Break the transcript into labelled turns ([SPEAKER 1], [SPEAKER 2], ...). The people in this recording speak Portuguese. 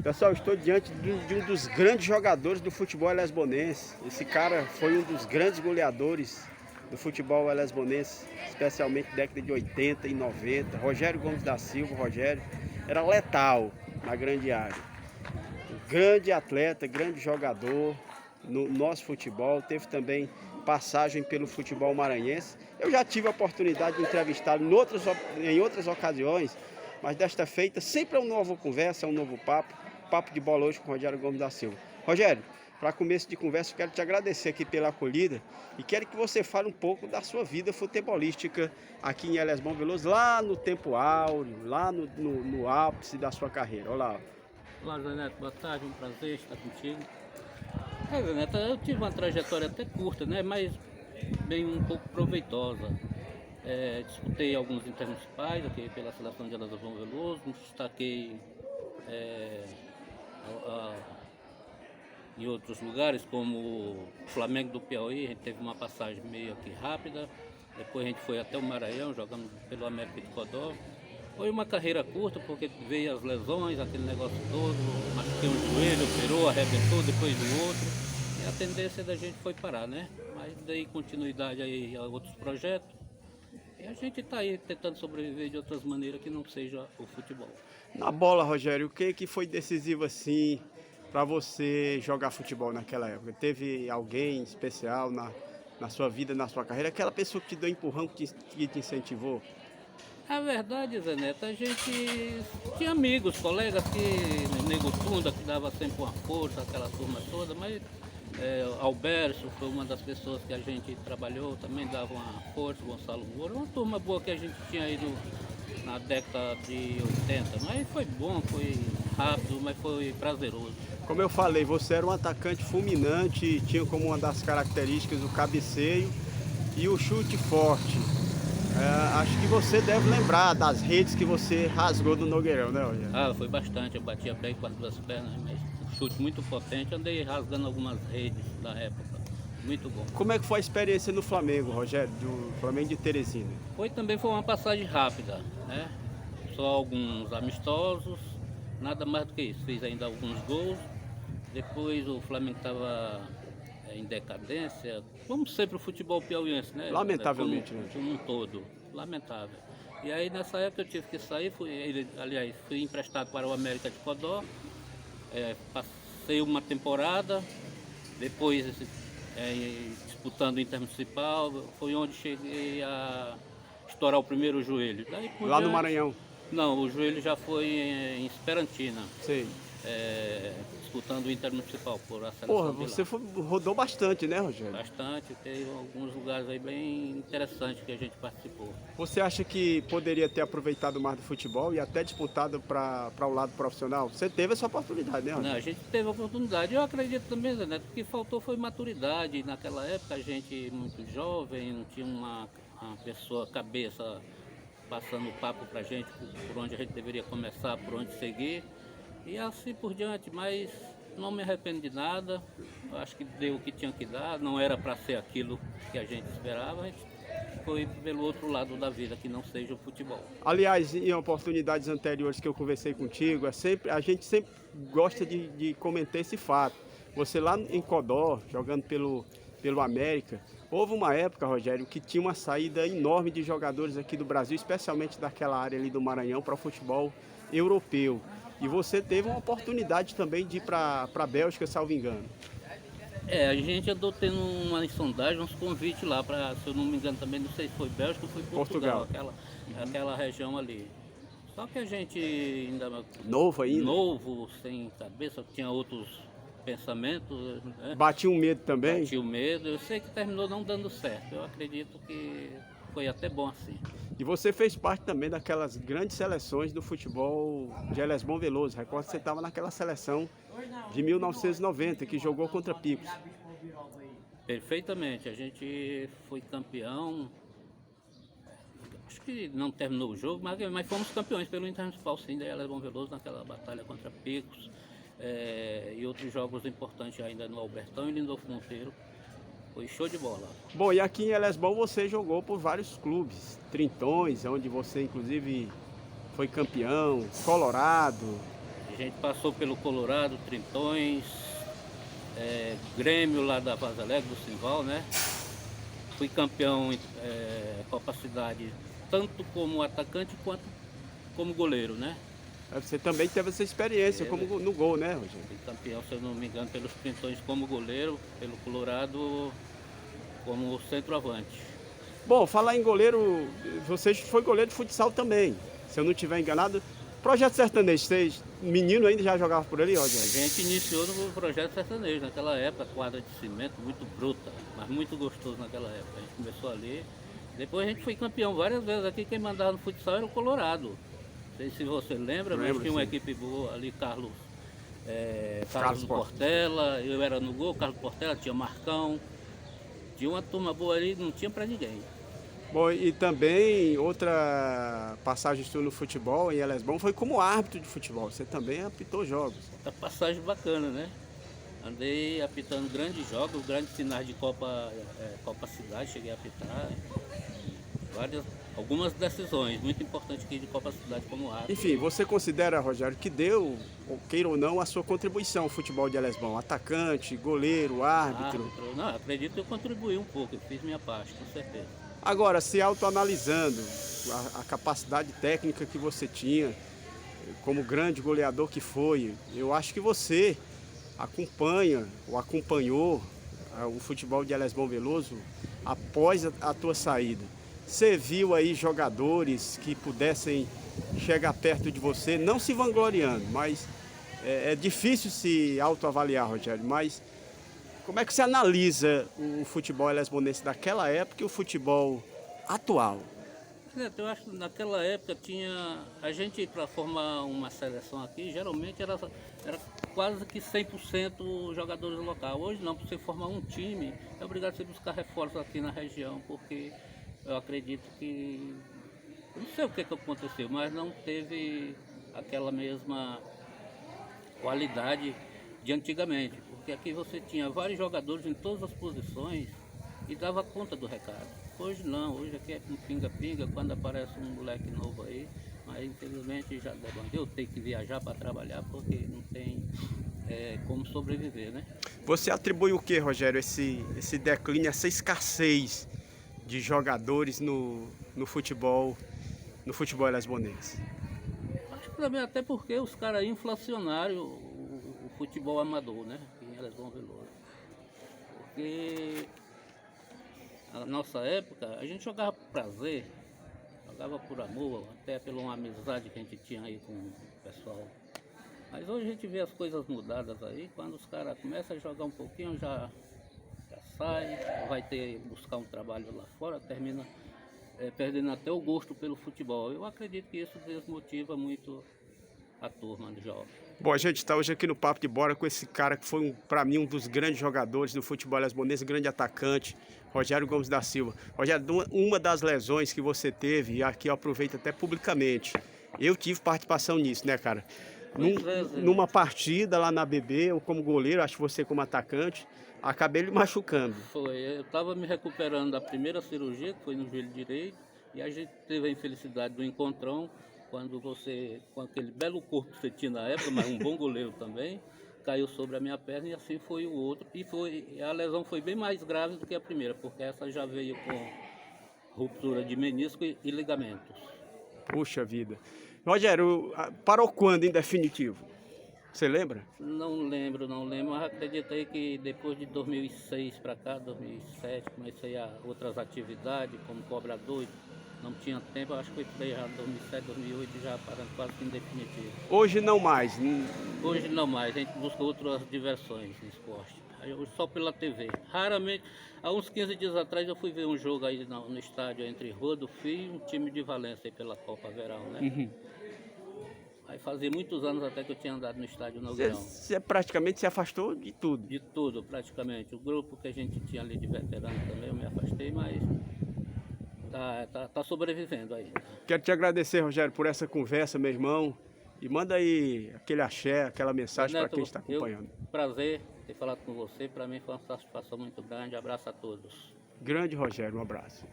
[SPEAKER 1] Pessoal, estou diante de um dos grandes jogadores do futebol lesbonense. Esse cara foi um dos grandes goleadores do futebol lesbonense, especialmente na década de 80 e 90. Rogério Gomes da Silva, Rogério, era letal na grande área. Um grande atleta, grande jogador no nosso futebol. Teve também passagem pelo futebol maranhense. Eu já tive a oportunidade de entrevistá-lo em outras ocasiões, mas desta feita sempre é uma nova conversa, um novo papo de bola hoje com o Rogério Gomes da Silva. Rogério, para começo de conversa, eu quero te agradecer aqui pela acolhida e quero que você fale um pouco da sua vida futebolística aqui em Elesbão Veloso, lá no tempo áureo, lá no ápice da sua carreira. Olá.
[SPEAKER 2] Olá, Zé Neto, boa tarde, um prazer estar contigo. Zé Neto, eu tive uma trajetória até curta, né, mas bem um pouco proveitosa. Disputei alguns intermunicipais aqui pela seleção de Elesbão Veloso, me destaquei em outros lugares, como o Flamengo do Piauí. A gente teve uma passagem meio aqui rápida, depois a gente foi até o Maranhão, jogando pelo América de Codó. Foi uma carreira curta, porque veio as lesões, aquele negócio todo, machuquei um joelho, operou, arrebentou, depois do outro, e a tendência da gente foi parar, né? Mas dei continuidade aí a outros projetos, e a gente está aí tentando sobreviver de outras maneiras que não seja o futebol.
[SPEAKER 1] Na bola, Rogério, o que foi decisivo assim para você jogar futebol naquela época? Teve alguém especial na sua vida, na sua carreira? Aquela pessoa que te deu empurrão, que te incentivou?
[SPEAKER 2] A verdade, Zé Neto, a gente tinha amigos, colegas que, Nego Tunda, que dava sempre uma força, aquela turma toda, mas Alberto foi uma das pessoas que a gente trabalhou, também dava uma força, Gonçalo Moura, uma turma boa que a gente tinha aí na década de 80, mas foi bom, foi rápido, mas foi prazeroso.
[SPEAKER 1] Como eu falei, você era um atacante fulminante, tinha como uma das características o cabeceio e o chute forte. Acho que você deve lembrar das redes que você rasgou do Nogueirão, né, Rogério?
[SPEAKER 2] Foi bastante, eu batia bem com as duas pernas, mas um chute muito potente, andei rasgando algumas redes da época, muito bom.
[SPEAKER 1] Como é que foi a experiência no Flamengo, Rogério, do Flamengo de Teresina?
[SPEAKER 2] Também foi uma passagem rápida, né? Só alguns amistosos, nada mais do que isso, fiz ainda alguns gols, depois o Flamengo estava em decadência, como sempre o futebol piauiense, né?
[SPEAKER 1] Lamentavelmente, né?
[SPEAKER 2] Como um todo, lamentável. E aí nessa época eu tive que sair, fui emprestado para o América de Codó, passei uma temporada, depois disputando o Intermunicipal, foi onde cheguei a estourar o primeiro joelho.
[SPEAKER 1] Lá no Maranhão?
[SPEAKER 2] Não, o joelho já foi em Esperantina.
[SPEAKER 1] Sei.
[SPEAKER 2] Disputando o Intermunicipal por a seleção.
[SPEAKER 1] Porra, você rodou bastante, né, Rogério?
[SPEAKER 2] Bastante, teve alguns lugares aí bem interessantes que a gente participou.
[SPEAKER 1] Você acha que poderia ter aproveitado mais do futebol e até disputado para o lado profissional? Você teve essa oportunidade, né, Rogério?
[SPEAKER 2] Não, a gente teve a oportunidade. Eu acredito também, Zé Neto, que faltou foi maturidade. Naquela época a gente muito jovem, não tinha uma pessoa cabeça passando o papo pra gente por onde a gente deveria começar, por onde seguir. E assim por diante, mas não me arrependo de nada. Eu acho que deu o que tinha que dar, não era para ser aquilo que a gente esperava, a gente foi pelo outro lado da vida, que não seja o futebol.
[SPEAKER 1] Aliás, em oportunidades anteriores que eu conversei contigo, a gente sempre gosta de comentar esse fato. Você lá em Codó, jogando pelo América, houve uma época, Rogério, que tinha uma saída enorme de jogadores aqui do Brasil, especialmente daquela área ali do Maranhão, para o futebol europeu. E você teve uma oportunidade também de ir para a Bélgica, salvo engano.
[SPEAKER 2] A gente andou tendo uma sondagem, uns convites lá para, se eu não me engano também, não sei se foi Bélgica ou foi Portugal. Aquela região ali. Só que a gente ainda... Novo, sem cabeça, tinha outros pensamentos. Né?
[SPEAKER 1] Batia um medo também?
[SPEAKER 2] Batia o medo, eu sei que terminou não dando certo, eu acredito que foi até bom assim.
[SPEAKER 1] E você fez parte também daquelas grandes seleções do futebol de Elesbão Veloso. Recordo que você estava naquela seleção de 1990, que jogou contra Picos.
[SPEAKER 2] Perfeitamente, a gente foi campeão. Acho que não terminou o jogo, mas fomos campeões pelo Intermunicipal, sim, da Elesbão Veloso, naquela batalha contra Picos. E outros jogos importantes ainda no Albertão e Lindolfo Monteiro. Foi show de bola.
[SPEAKER 1] Bom, e aqui em Elesbão você jogou por vários clubes, Trintões, onde você inclusive foi campeão, Colorado,
[SPEAKER 2] A gente passou pelo Colorado, Trintões, Grêmio lá da Vaz Alegre, do Simval, né? Fui campeão Copa Cidade, tanto como atacante quanto como goleiro, né?
[SPEAKER 1] Você também teve essa experiência como no gol, né, Rogério?
[SPEAKER 2] Fui campeão, se eu não me engano, pelos Trintões como goleiro, pelo Colorado como centroavante.
[SPEAKER 1] Bom, falar em goleiro, você foi goleiro de futsal também, se eu não estiver enganado. Projeto Sertanejo, vocês, menino ainda já jogava por ali,
[SPEAKER 2] A
[SPEAKER 1] Rogério?
[SPEAKER 2] gente iniciou no projeto sertanejo, naquela época, quadra de cimento muito bruta, mas muito gostoso naquela época. A gente começou ali, depois a gente foi campeão várias vezes aqui, quem mandava no futsal era o Colorado. Não sei se você lembra, mas tinha uma equipe boa ali, Carlos Portela, eu era no gol, Carlos Portela, tinha Marcão, tinha uma turma boa ali, não tinha pra ninguém.
[SPEAKER 1] Bom, e também outra passagem sua no futebol em Elesbão foi como árbitro de futebol. Você também apitou jogos.
[SPEAKER 2] Outra passagem bacana, né? Andei apitando grandes jogos, grandes finais de Copa Cidade, cheguei a apitar. Algumas decisões muito importantes aqui de Copa Cidade como árbitro.
[SPEAKER 1] Enfim, você considera, Rogério, que deu, ou queira ou não, a sua contribuição ao futebol de Elesbão? Atacante, goleiro, árbitro?
[SPEAKER 2] Não, acredito que eu contribuí um pouco, eu fiz minha parte, com certeza.
[SPEAKER 1] Agora, se autoanalisando a capacidade técnica que você tinha, como grande goleador que foi, eu acho que você acompanha ou acompanhou o futebol de Elesbão Veloso após a tua saída. Você viu aí jogadores que pudessem chegar perto de você, não se vangloriando, mas é difícil se autoavaliar, Rogério, mas como é que você analisa o futebol elesbonense daquela época e o futebol atual?
[SPEAKER 2] Eu acho que naquela época a gente para formar uma seleção aqui, geralmente era quase que 100% jogadores locais. Hoje não, para você formar um time, é obrigado a você buscar reforços aqui na região, porque eu acredito que, não sei o que aconteceu, mas não teve aquela mesma qualidade de antigamente, porque aqui você tinha vários jogadores em todas as posições e dava conta do recado. Hoje não, hoje aqui é com pinga-pinga, quando aparece um moleque novo aí, mas infelizmente já debandei, eu tenho que viajar para trabalhar porque não tem como sobreviver, né?
[SPEAKER 1] Você atribui o que, Rogério, esse declínio, essa escassez de jogadores no futebol elesbonense?
[SPEAKER 2] Acho que também até porque os caras inflacionaram o futebol amador, né? Em Elesbão Veloso. Porque na nossa época a gente jogava por prazer, jogava por amor, até pela uma amizade que a gente tinha aí com o pessoal. Mas hoje a gente vê as coisas mudadas aí, quando os caras começam a jogar um pouquinho, já sai, vai buscar um trabalho lá fora, termina perdendo até o gosto pelo futebol. Eu acredito que isso desmotiva muito a turma do jovem.
[SPEAKER 1] Bom, a gente está hoje aqui no Papo de Bora com esse cara que foi, para mim, um dos grandes jogadores do futebol elesbonense, grande atacante, Rogério Gomes da Silva. Rogério, uma das lesões que você teve, e aqui eu aproveito até publicamente, eu tive participação nisso, né, cara? Numa partida lá na BB, eu como goleiro, acho que você como atacante, acabei lhe machucando.
[SPEAKER 2] Foi, eu estava me recuperando da primeira cirurgia, que foi no joelho direito, e a gente teve a infelicidade do encontrão, quando você, com aquele belo corpo que você tinha na época, mas um bom goleiro também, caiu sobre a minha perna e assim foi o outro. E a lesão foi bem mais grave do que a primeira, porque essa já veio com ruptura de menisco e ligamentos.
[SPEAKER 1] Puxa vida. Rogério, parou quando em definitivo? Você lembra?
[SPEAKER 2] Não lembro, mas acreditei que depois de 2006 para cá, 2007, comecei a outras atividades como cobrador. Não tinha tempo, acho que foi já 2007, 2008, já parando quase que em definitivo.
[SPEAKER 1] Hoje não mais?
[SPEAKER 2] Hoje não mais, a gente busca outras diversões no esporte. Hoje só pela TV. Raramente, há uns 15 dias atrás eu fui ver um jogo aí no estádio entre Rua do Fio e um time de Valência aí pela Copa Verão, né?
[SPEAKER 1] Uhum.
[SPEAKER 2] Aí fazia muitos anos até que eu tinha andado no estádio no Verão.
[SPEAKER 1] Você praticamente se afastou de tudo?
[SPEAKER 2] De tudo, praticamente. O grupo que a gente tinha ali de veteranos também, eu me afastei, mas tá sobrevivendo ainda.
[SPEAKER 1] Quero te agradecer, Rogério, por essa conversa, meu irmão. E manda aí aquele axé, aquela mensagem para quem está acompanhando.
[SPEAKER 2] Prazer ter falado com você. Para mim foi uma satisfação muito grande. Abraço a todos.
[SPEAKER 1] Grande Rogério, um abraço.